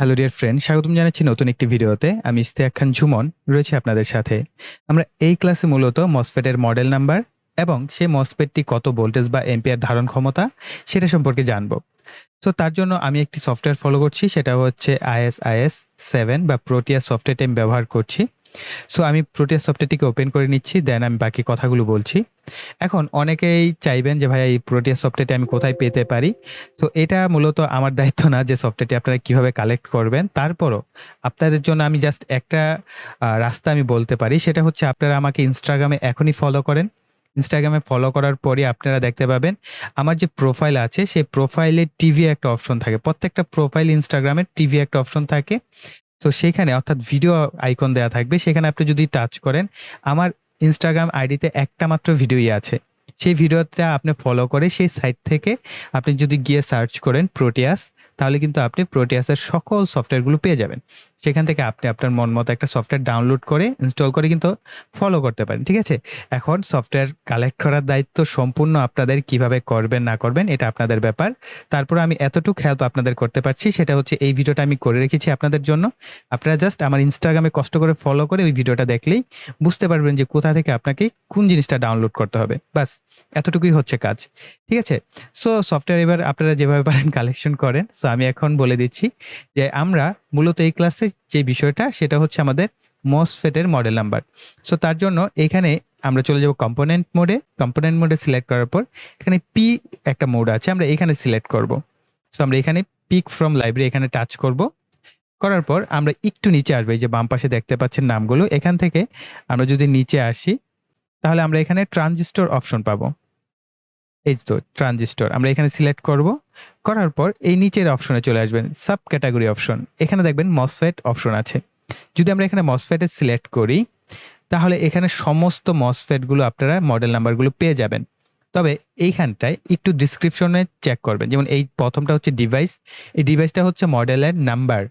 Hello dear friend, স্বাগতম জানাচ্ছি নতুন একটি ভিডিওতে। আমি ইস্তিয়াক খান ঝুমন রয়েছে আপনাদের সাথে। আমরা এই ক্লাসে মূলত মসফেটের মডেল নাম্বার এবং সেই মসফেটটি কত ভোল্টেজ বা এম্পিয়ার ধারণ ক্ষমতা সেটা সম্পর্কে জানবো। সো তার জন্য আমি একটি সফটওয়্যার ফলো করছি, সেটা হচ্ছে IS 7 বা প্রোটিয়াস সফটওয়্যারটি আমি ব্যবহার করছি। সো আমি প্রোটিয়াস সফটওয়্যারটিকে ওপেন করে নিচ্ছি, দেন আমি বাকি কথাগুলো বলছি। এখন অনেকেই চাইবেন যে ভাইয়া এই প্রোটিয়াস সফটওয়্যারটি আমি কোথায় পেতে পারি। তো এটা মূলত আমার দায়িত্ব না যে সফটওয়্যারটি আপনারা কিভাবে কালেক্ট করবেন। তারপরও আপনাদের জন্য আমি জাস্ট একটা রাস্তা আমি বলতে পারি, সেটা হচ্ছে আপনারা আমাকে ইনস্টাগ্রামে এখনই ফলো করেন। ইনস্টাগ্রামে ফলো করার পরে আপনারা দেখতে পাবেন আমার যে প্রোফাইল আছে সেই প্রোফাইলে টিভি একটা অপশন থাকে। প্রত্যেকটা প্রোফাইল ইনস্টাগ্রামের টিভি একটা অপশন থাকে। তো সেখানে অর্থাৎ ভিডিও আইকন দেওয়া থাকবে, সেখানে আপনি যদি টাচ করেন আমার ইনস্টাগ্রাম আইডিতে একটা মাত্র ভিডিওই আছে। সেই ভিডিওটা আপনি ফলো করে সেই সাইট থেকে আপনি যদি গিয়ে সার্চ করেন প্রোটিয়াস, তাহলে কিন্তু আপনি প্রোটিয়াসের সকল সফটওয়্যারগুলো পেয়ে যাবেন। সেখান থেকে আপনি আপনার মন মতো একটা সফটওয়্যার ডাউনলোড করে ইনস্টল করে কিন্তু ফলো করতে পারেন, ঠিক আছে? এখন সফটওয়্যার কালেক্ট করার দায়িত্ব সম্পূর্ণ আপনাদের, কিভাবে করবেন না করবেন এটা আপনাদের ব্যাপার। তারপর আমি এতটুকু হেল্প আপনাদের করতে পারছি, সেটা হচ্ছে এই ভিডিওটা আমি করে রেখেছি আপনাদের জন্য। আপনারা জাস্ট আমার ইনস্টাগ্রামে কষ্ট করে ফলো করে ওই ভিডিওটা দেখলেই বুঝতে পারবেন যে কোথা থেকে আপনাকে কোন জিনিসটা ডাউনলোড করতে হবে। বাস এতটুকুই হচ্ছে কাজ, ঠিক আছে? সো সফটওয়্যার এবার আপনারা যেভাবে পারেন কালেকশন করেন। সো আমি এখন বলে দিচ্ছি যে আমরা মূলত এই ক্লাসে যে বিষয়টা সেটা হচ্ছে আমাদের মসফেটের মডেল নাম্বার। সো তার জন্য এখানে আমরা চলে যাব কম্পোনেন্ট মোডে। কম্পোনেন্ট মোডে সিলেক্ট করার পর এখানে পি একটা মোড আছে, আমরা এখানে সিলেক্ট করব। সো আমরা এখানে পিক ফ্রম লাইব্রেরি এখানে টাচ করব। করার পর আমরা একটু নিচে আসবো, এই যে বাম পাশে দেখতে পাচ্ছেন নামগুলো, এখান থেকে আমরা যদি নিচে আসি তাহলে আমরা এখানে ট্রানজিস্টর অপশন পাবো। এই তো ট্রানজিস্টর আমরা এখানে সিলেক্ট করব। করার পর এই নিচের অপশনে চলে আসবেন, সাব ক্যাটাগরি অপশন। এখানে দেখবেন মসফেট অপশন আছে। যদি আমরা এখানে মসফেটে সিলেক্ট করি তাহলে এখানে সমস্ত মসফেটগুলো আপনারা মডেল নাম্বারগুলো পেয়ে যাবেন। তবে এইখানটায় একটু ডিসক্রিপশনে চেক করবেন। যেমন এই প্রথমটা হচ্ছে ডিভাইস, এই ডিভাইসটা হচ্ছে মডেলের নাম্বার,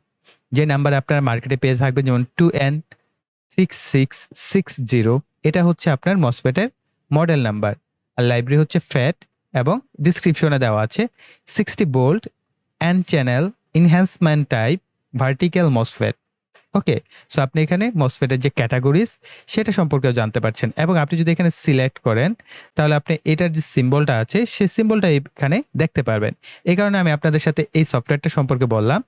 যে নাম্বার আপনারা মার্কেটে পেয়ে থাকবেন, যেমন 2N6660, এটা হচ্ছে আপনার মসফেটের মডেল নাম্বার। আর লাইব্রেরি হচ্ছে ফ্যাট, এবং ডিসক্রিপশনে দেওয়া আছে 60 volt N channel enhancement type vertical MOSFET. Okay, so আপনি এখানে মসফেটের যে ক্যাটাগরিজ সেটা সম্পর্কেও জানতে পারছেন। এবং আপনি যদি এখানে সিলেক্ট করেন তাহলে আপনি এটার যে সিম্বলটা আছে সেই সিম্বলটা এখানে দেখতে পারবেন। এই কারণে আমি আপনাদের সাথে এই সফটওয়্যারটা সম্পর্কে বললাম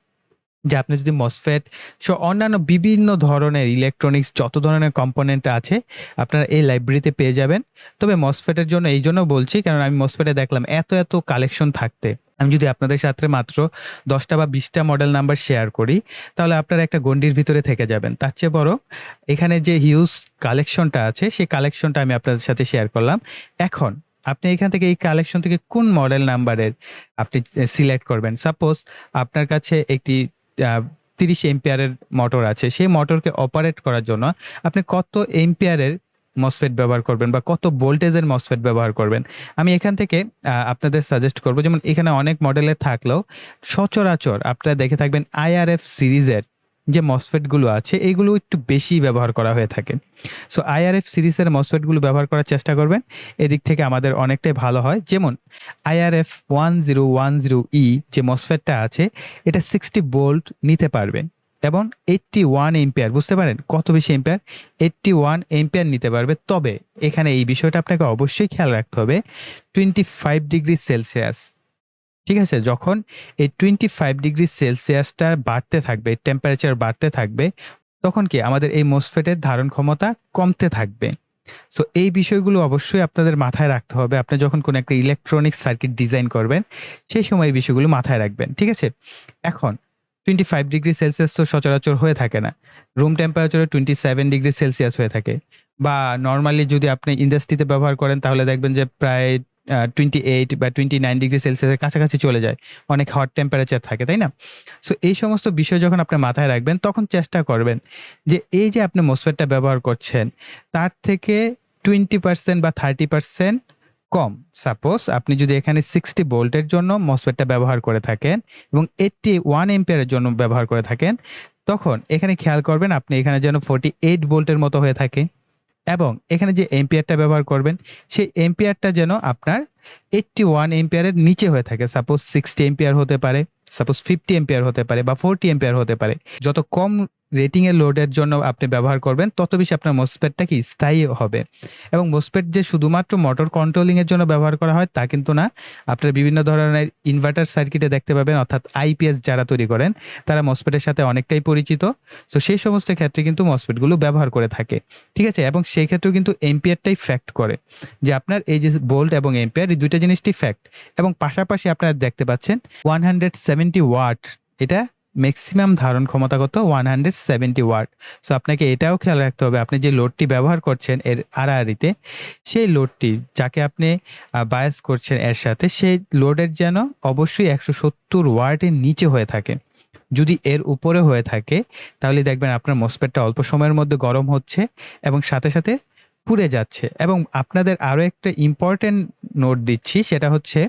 যে আপনি যদি মসফেট সহ অন্যান্য বিভিন্ন ধরনের ইলেকট্রনিক্স যত ধরনের কম্পোনেন্ট আছে আপনারা এই লাইব্রেরিতে পেয়ে যাবেন। তবে মসফেটের জন্য এই জন্য বলছি কারণ আমি মসফেটে দেখলাম এত এত কালেকশন থাকতে, আমি যদি আপনাদের সাথে মাত্র 10টা বা 20টা মডেল নাম্বার শেয়ার করি তাহলে আপনারা একটা গণ্ডির ভিতরে থেকে যাবেন। তার চেয়ে বড় এখানে যে হিউজ কালেকশনটা আছে সেই কালেকশনটা আমি আপনাদের সাথে শেয়ার করলাম। এখন আপনি এখান থেকে এই কালেকশন থেকে কোন মডেল নাম্বারের আপনি সিলেক্ট করবেন। সাপোজ আপনার কাছে একটি 30 এম্পিয়ারের মোটর আছে, সেই মোটরকে অপারেট করার জন্য আপনি কত এম্পিয়ারের মসফেট ব্যবহার করবেন বা কত ভোল্টেজের মসফেট ব্যবহার করবেন, আমি এখান থেকে আপনাদের সাজেস্ট করব। যেমন এখানে অনেক মডেলের থাকলেও সচরাচর আপনারা দেখে থাকবেন IRF সিরিজের যে মসফেটগুলো আছে এইগুলো একটু বেশি ব্যবহার করা হয়ে থাকে। সো IRF সিরিজের মসফেটগুলো ব্যবহার করার চেষ্টা করবেন, এদিক থেকে আমাদের অনেকটাই ভালো হয়। যেমন IRF 1010E যে মসফেটটা আছে এটা 60 ভোল্ট নিতে পারবে এবং 81 এম্পিয়ার, বুঝতে পারেন কত বেশি এম্পিয়ার, 81 এম্পিয়ার নিতে পারবে। তবে এখানে এই বিষয়টা আপনাকে অবশ্যই খেয়াল রাখতে হবে, 25 ডিগ্রি সেলসিয়াস, ঠিক আছে? যখন এই 25 ডিগ্রি সেলসিয়াসটা বাড়তে থাকবে, টেম্পারেচার বাড়তে থাকবে, তখন কি আমাদের এই মসফেটের ধারণ ক্ষমতা কমতে থাকবে। সো এই বিষয়গুলো অবশ্যই আপনাদের মাথায় রাখতে হবে। আপনি যখন কোনো একটা ইলেকট্রনিক সার্কিট ডিজাইন করবেন সেই সময় এই বিষয়গুলো মাথায় রাখবেন, ঠিক আছে? এখন 25 ডিগ্রি সেলসিয়াস তো সচরাচর হয়ে থাকে না, রুম টেম্পারেচারে 27 ডিগ্রি সেলসিয়াস হয়ে থাকে। বা নর্মালি যদি আপনি ইন্ডাস্ট্রিতে ব্যবহার করেন তাহলে দেখবেন যে প্রায় 28 বা 29 ডিগ্রি সেলসিয়াসের কাছাকাছি চলে যায়, অনেক হট টেম্পারেচার থাকে, তাই না? সো এই সমস্ত বিষয় যখন আপনি মাথায় রাখবেন তখন চেষ্টা করবেন যে এই যে আপনি মসফেটটা ব্যবহার করছেন তার থেকে 20% বা 30% কম। সাপোজ আপনি যদি এখানে 60 ভোল্টের জন্য মসফেটটা ব্যবহার করে থাকেন এবং 81 এম্পিয়ারের জন্য ব্যবহার করে থাকেন, তখন এখানে খেয়াল করবেন আপনি এখানে যেন 48 ভোল্টের মতো হয়ে থাকে। এবং এখানে যে এম্পিয়ারটা ব্যবহার করবেন সেই এম্পিয়ারটা যেন আপনার 81 এম্পিয়ারের নিচে হয়ে থাকে। সাপোজ 60 এম্পিয়ার হতে পারে, সাপোজ 50 এম্পিয়ার হতে পারে বা 40 এম্পিয়ার হতে পারে। যত কম রেটিং এর লোডের জন্য আপনি ব্যবহার করবেন তত বেশি আপনার মসফেটটা কি স্থায়ী হবে। এবং মসফেট যে শুধুমাত্র মোটর কন্ট্রোলিং এর জন্য ব্যবহার করা হয় তা কিন্তু না। আপনার বিভিন্ন ধরনের ইনভার্টার সার্কিটে দেখতে পাবেন, অর্থাৎ আইপিএস যারা তৈরি করেন তারা মসফেটের সাথে অনেকটাই পরিচিত। তো সেই সমস্ত ক্ষেত্রে কিন্তু মসফেট গুলো ব্যবহার করে থাকে, ঠিক আছে। এবং সেই ক্ষেত্রেও কিন্তু এম্পিয়ারটাই ফ্যাক্ট করে, যে আপনার এই যে ভোল্ট এবং এম্পিয়ার এই দুইটা জিনিসটি ফ্যাক্ট। এবং পাশাপাশি আপনারা দেখতে পাচ্ছেন 170 ওয়াট, এটা ম্যাক্সিমাম ধারণ ক্ষমতা কত, 170 ওয়াট। সো আপনাকে এটাও খেয়াল রাখতে হবে, আপনি যে লোডটি ব্যবহার করছেন এর আড়াআড়িতে, সেই লোডটি যাকে আপনি বায়াস করছেন এর সাথে, সেই লোডের যেন অবশ্যই 170 ওয়াটের নিচে হয়ে থাকে। যদি এর উপরে হয়ে থাকে তাহলে দেখবেন আপনার মসফেটটা অল্প সময়ের মধ্যে গরম হচ্ছে এবং সাথে সাথে পুড়ে যাচ্ছে। এবং আপনাদের আরো একটা ইম্পর্টেন্ট নোট দিচ্ছি, সেটা হচ্ছে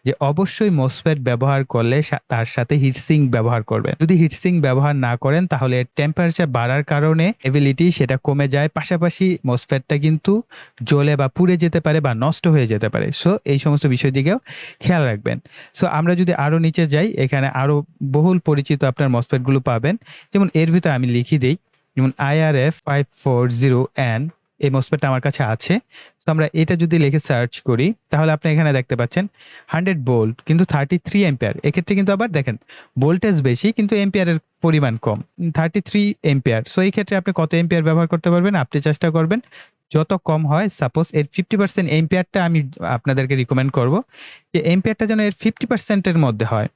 যে অবশ্যই মসফেট ব্যবহার করলে তার সাথে হিটসিঙ্ক ব্যবহার করবেন। যদি হিটসিঙ্ক ব্যবহার না করেন তাহলে টেম্পারেচার বাড়ার কারণে এবিলিটি সেটা কমে যায়, পাশাপাশি মসফেটটা কিন্তু জ্বলে বা পুড়ে যেতে পারে বা নষ্ট হয়ে যেতে পারে। সো এই সমস্ত বিষয় দিকেও খেয়াল রাখবেন। সো আমরা যদি আরো নিচে যাই, এখানে আরো বহুল পরিচিত আপনার মসফেট গুলো পাবেন। যেমন এর ভিতরে আমি লিখি দিই, যেমন IRF 540N, এই মসফেটটা আমার কাছে আছে। তো আমরা এটা যদি লিখে সার্চ করি তাহলে আপনি এখানে দেখতে পাচ্ছেন 100 ভোল্ট কিন্তু 33 এম্পিয়ার। এক্ষেত্রে কিন্তু আবার দেখেন ভোল্টেজ বেশি কিন্তু এম্পিয়ারের পরিমাণ কম, 33 এম্পিয়ার। সো এই ক্ষেত্রে আপনি কত এম্পিয়ার ব্যবহার করতে পারবেন, আপনি চেষ্টা করবেন যত কম হয়। সাপোজ এর 50% এম্পিয়ারটা আমি আপনাদেরকে রিকমেন্ড করব যে এম্পিয়ারটা যেন এর 50%-এর মধ্যে হয়।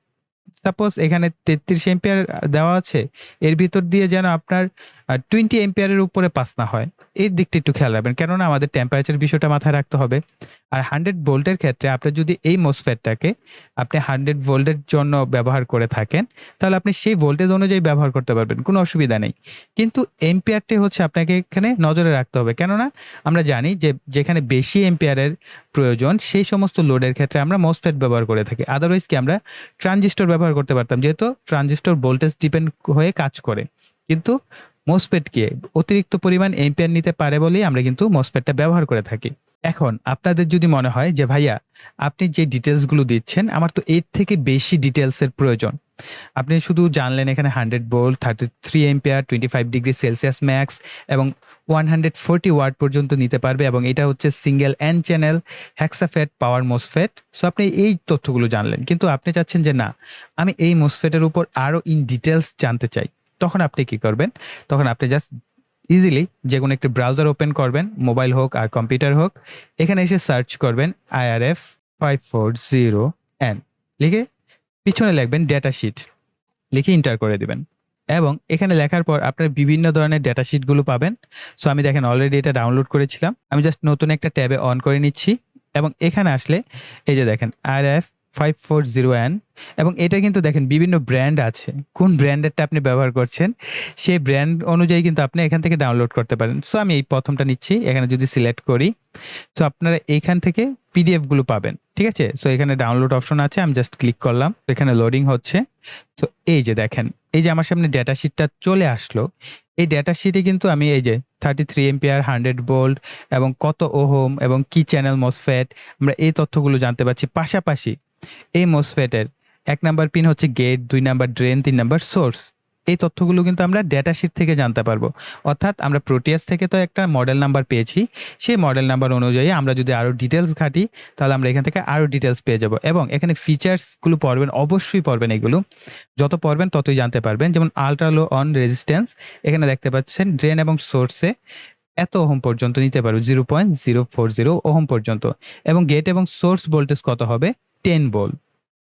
সাপোজ এখানে 33 এম্পিয়ার দেওয়া আছে, এর ভিতর দিয়ে যেন আপনার 20 এম্পিয়ারের উপরে পাস না হয়, এই দিকটা একটু খেয়াল রাখবেন, কেননা আমাদের টেম্পারেচার বিষয়টা মাথায় রাখতে হবে। আর 100 ভোল্টের ক্ষেত্রে আপনি যদি এই মসফেটটাকে আপনি 100 ভোল্টের জন্য ব্যবহার করে থাকেন তাহলে আপনি সেই ভোল্টেজ অনুযায়ী ব্যবহার করতে পারবেন, কোনো অসুবিধা নেই। কিন্তু এম্পিয়ারটি হচ্ছে আপনাকে এখানে নজরে রাখতে হবে, কেননা আমরা জানি যে যেখানে বেশি এম্পিয়ারের প্রয়োজন সেই সমস্ত লোডের ক্ষেত্রে আমরা মসফেট ব্যবহার করে থাকি। আদারওয়াইজ কি আমরা ট্রানজিস্টর ব্যবহার করতে পারতাম, যেহেতু ট্রানজিস্টর ভোল্টেজ ডিপেন্ড হয়ে কাজ করে। কিন্তু মসফেট কি অতিরিক্ত পরিমাণ এম্পিয়ার নিতে পারে বলেই আমরা কিন্তু মসফেটটা ব্যবহার করে থাকি। এখন আপনাদের যদি মনে হয় যে ভাইয়া আপনি যে ডিটেলসগুলো দিচ্ছেন আমার তো এর থেকে বেশি ডিটেলসের প্রয়োজন, আপনি শুধু জানলেন এখানে 100 volt, 33 ampere, 25 degree Celsius max এবং 140 ওয়াট পর্যন্ত নিতে পারবে, এবং এটা হচ্ছে সিঙ্গেল এন চ্যানেল হেক্সাফেট পাওয়ার মসফেট। সো আপনি এই তথ্যগুলো জানলেন, কিন্তু আপনি চাচ্ছেন যে না, আমি এই মসফেটের উপর আরো ইন ডিটেলস জানতে চাই। তখন আপনি কি করবেন, তখন আপনি জাস্ট ইজিলি যে কোনো একটি ব্রাউজার ওপেন করবেন, মোবাইল হোক আর কম্পিউটার হোক, এখানে এসে সার্চ করবেন IRF 540N, লিখে পিছনে লিখবেন ডেটা শিট, লিখে ইন্টার করে দিবেন। এবং এখানে লেখার পর আপনার বিভিন্ন ধরনের ডেটা শিটগুলো পাবেন। সো আমি দেখেন অলরেডি এটা ডাউনলোড করেছিলাম, আমি জাস্ট নতুন একটা ট্যাবে অন করে নিচ্ছি। এবং এখানে আসলে এই যে দেখেন IRF 540N, এবং এটা কিন্তু দেখেন বিভিন্ন ব্র্যান্ড আছে, কোন ব্র্যান্ডেরটা আপনি ব্যবহার করছেন সেই ব্র্যান্ড অনুযায়ী কিন্তু আপনি এখান থেকে ডাউনলোড করতে পারেন। সো আমি এই প্রথমটা নিচ্ছি, এখানে যদি সিলেক্ট করি সো আপনারা এখান থেকে পিডিএফ গুলো পাবেন, ঠিক আছে। সো এখানে ডাউনলোড অপশন আছে, আমি জাস্ট ক্লিক করলাম, এখানে লোডিং হচ্ছে। সো এই যে দেখেন, এই যে আমার সামনে ডেটা শিটটা চলে আসলো। এই ডেটা শিটে কিন্তু আমি এই যে 33 এম্পিয়ার, 100 ভোল্ট এবং কত ওহম এবং কি চ্যানেল মসফেট, আমরা এই তথ্যগুলো জানতে পারছি। পাশাপাশি এই মসফেটের 1 নাম্বার পিন হচ্ছে gate, 2 number drain, 3 number source. এই তথ্যগুলো কিন্তু আমরা ডেটা শিট থেকে জানতে পারবো। অর্থাৎ আমরা প্রোটিয়াস থেকে তো একটা মডেল নাম্বার পেয়েছি, সেই মডেল নাম্বার অনুযায়ী আমরা যদি আরো ডিটেলস ঘাটি তাহলে আমরা এখান থেকে আরো ডিটেলস পেয়ে যাব। এবং এখানে ফিচার্সগুলো পড়বেন, অবশ্যই পড়বেন, এগুলো যত পড়বেন ততই জানতে পারবেন। যেমন আলট্রা লো অন রেজিস্ট্যান্স, এখানে দেখতে পাচ্ছেন ড্রেন এবং সোর্সে এত ওহম পর্যন্ত নিতে পারবো, 0.040 ওহম পর্যন্ত। এবং গেট এবং সোর্স ভোল্টেজ কত হবে, 10 ভোল্ট।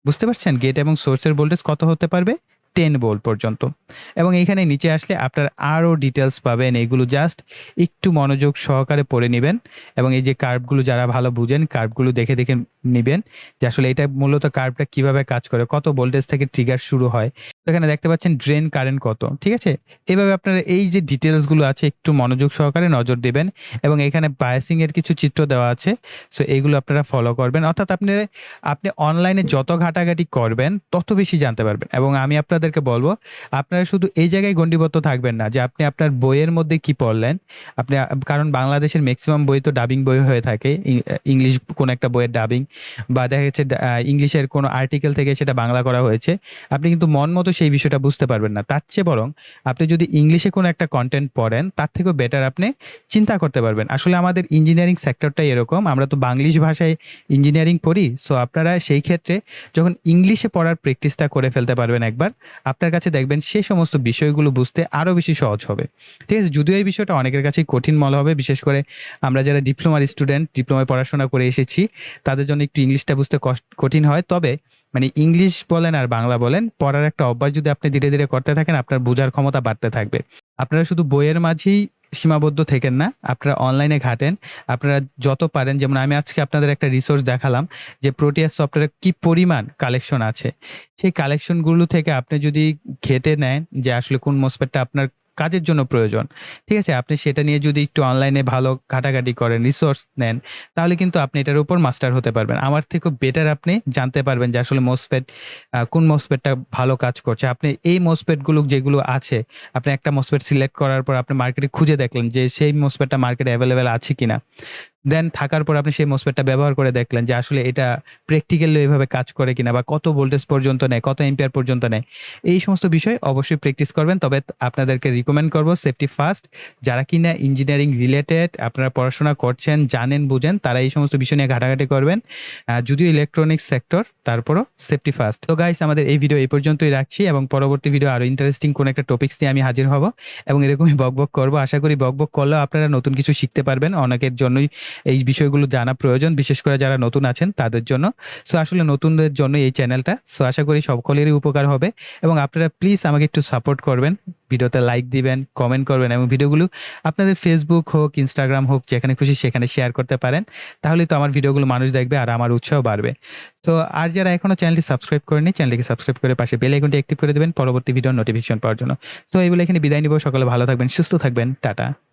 বুঝতে পারছেন, গেট এবং সোর্সের ভোল্টেজ কত হতে পারবে, 10 ভোল্ট পর্যন্ত। এবং এখানে নিচে আসলে আপনার আরো ডিটেলস পাবেন, এগুলো জাস্ট একটু মনোযোগ সহকারে পড়ে নেবেন। এবং এই যে কার্ভগুলো যারা ভালো বুঝেন কার্ভগুলো দেখে দেখে নেবেন যে আসলে এটা মূলত কার্ভটা কিভাবে কাজ করে, কত ভোল্টেজ থেকে ট্রিগার শুরু হয়। এখানে দেখতে পাচ্ছেন ড্রেন কারেন্ট কত, ঠিক আছে। এইভাবে আপনারা এই যে ডিটেলস গুলো আছে একটু মনোযোগ সহকারে নজর দিবেন। এবং এখানে বায়াসিং এর কিছু চিত্র দেওয়া আছে, সো এইগুলো আপনারা ফলো করবেন। অর্থাৎ আপনি অনলাইনে যত ঘাটাঘাটি করবেন তত বেশি জানতে পারবেন। এবং আমি আপনাদেরকে বলবো আপনারা শুধু এই জায়গায় গণ্ডিবদ্ধ থাকবেন না যে আপনি আপনার বইয়ের মধ্যে কি পড়লেন, আপনি, কারণ বাংলাদেশের ম্যাক্সিমাম বই তো ডাবিং বই হয়ে থাকে, ইংলিশ কোন একটা বইয়ের ডাবিং, বা দেখা যাচ্ছে ইংলিশের কোনো আর্টিকেল থেকে সেটা বাংলা করা হয়েছে, আপনি কিন্তু মন মতো সেই বিষয়টা বুঝতে পারবেন না। তার চেয়ে বরং আপনি যদি ইংলিশে কোনো একটা কন্টেন্ট পড়েন, তার থেকেও বেটার আপনি চিন্তা করতে পারবেন। আসলে আমাদের ইঞ্জিনিয়ারিং সেক্টরটাই এরকম, আমরা তো বাংলিশ ভাষায় ইঞ্জিনিয়ারিং পড়ি। সো আপনারা সেই ক্ষেত্রে যখন ইংলিশে পড়ার প্র্যাকটিসটা করে ফেলতে পারবেন একবার, আপনার কাছে দেখবেন সেই সমস্ত বিষয়গুলো বুঝতে আরও বেশি সহজ হবে। ঠিক আছে, যদিও এই বিষয়টা অনেকের কাছেই কঠিন মনে হবে, বিশেষ করে আমরা যারা ডিপ্লোমার স্টুডেন্ট, ডিপ্লোমায় পড়াশোনা করে এসেছি, তাদের জন্য একটু ইংলিশটা বুঝতে কঠিন হয়। তবে মানে ইংলিশ বলেন আর বাংলা বলেন, পড়ার একটা অভ্যাস যদি আপনি ধীরে ধীরে করতে থাকেন, আপনার বোঝার ক্ষমতা বাড়তে থাকবে। আপনারা শুধু বইয়ের মাঝেই সীমাবদ্ধ থেকেন না, আপনারা অনলাইনে ঘাটেন। আপনারা যত পারেন, যেমন আমি আজকে আপনাদের একটা রিসোর্স দেখালাম যে প্রোটিয়াস সফটওয়্যারে কি পরিমাণ কালেকশন আছে। সেই কালেকশনগুলো থেকে আপনি যদি ঘেটে নেন যে আসলে কোন মসফেটটা আপনার কাজের জন্য প্রয়োজন, ঠিক আছে, আপনি সেটা নিয়ে যদি একটু অনলাইনে ভালো ঘাটাঘাটি করেন, রিসোর্স নেন, তাহলে কিন্তু আপনি এটার উপর মাস্টার হতে পারবেন। আমার থেকেও বেটার আপনি জানতে পারবেন যে আসলে মোসফেট কোন মোসফেটটা ভালো কাজ করছে। আপনি এই মোসফেটগুলো যেগুলো আছে, আপনি একটা মোসফেট সিলেক্ট করার পর আপনি মার্কেটে খুঁজে দেখলেন যে সেই মোসফেটটা মার্কেটে অ্যাভেলেবেল আছে কিনা। দেন থাকার পর আপনি সেই মোসফেটটা ব্যবহার করে দেখলেন যে আসলে এটা প্র্যাকটিক্যালি এভাবে কাজ করে কিনা, বা কত ভোল্টেজ পর্যন্ত নেয়, কত এম্পিয়ার পর্যন্ত নেয়। এই সমস্ত বিষয় অবশ্যই প্র্যাকটিস করবেন। তবে আপনাদেরকে রিকমেন্ড করব সেফটি ফার্স্ট। যারা কিনা ইঞ্জিনিয়ারিং রিলেটেড আপনারা পড়াশোনা করছেন, জানেন, বুঝেন, তারা এই সমস্ত বিষয় নিয়ে ঘাটাঘাটি করবেন। যদিও ইলেকট্রনিক্স সেক্টর, তারপরও সেফটি ফার্স্ট। তো গাইস, আমাদের এই ভিডিও এই পর্যন্তই রাখছি, এবং পরবর্তী ভিডিও আরো ইন্টারেস্টিং কোন একটা টপিকস নিয়ে আমি হাজির হব, এবং এরকমই বকবক করবো। আশা করি বকবক করলেও আপনারা নতুন কিছু শিখতে পারবেন। অনেকের জন্যই এই বিষয়গুলো জানা প্রয়োজন, বিশেষ করে যারা নতুন আছেন তাদের জন্য। সো আসলে নতুনদের জন্য এই চ্যানেলটা। সো আশা করি সকলেরই উপকার হবে, এবং আপনারা প্লিজ আমাকে একটু সাপোর্ট করবেন, ভিডিওতে লাইক দিবেন, কমেন্ট করবেন, এবং ভিডিওগুলো আপনাদের ফেসবুক হোক, ইনস্টাগ্রাম হোক, যেখানে খুশি সেখানে শেয়ার করতে পারেন। তাহলে তো আমার ভিডিওগুলো মানুষ দেখবে আর আমার উৎসাহ বাড়বে। তো আর যারা এখনো চ্যানেলটি সাবস্ক্রাইব করেনি, চ্যানেলটিকে সাবস্ক্রাইব করে পাশে বেল আইকনটি অ্যাক্টিভ করে দেবেন পরবর্তী ভিডিওর নোটিফিকেশন পাওয়ার জন্য। সো এই বলে এখানে বিদায় নিব। সকলে ভালো থাকবেন, সুস্থ থাকবেন, টাটা।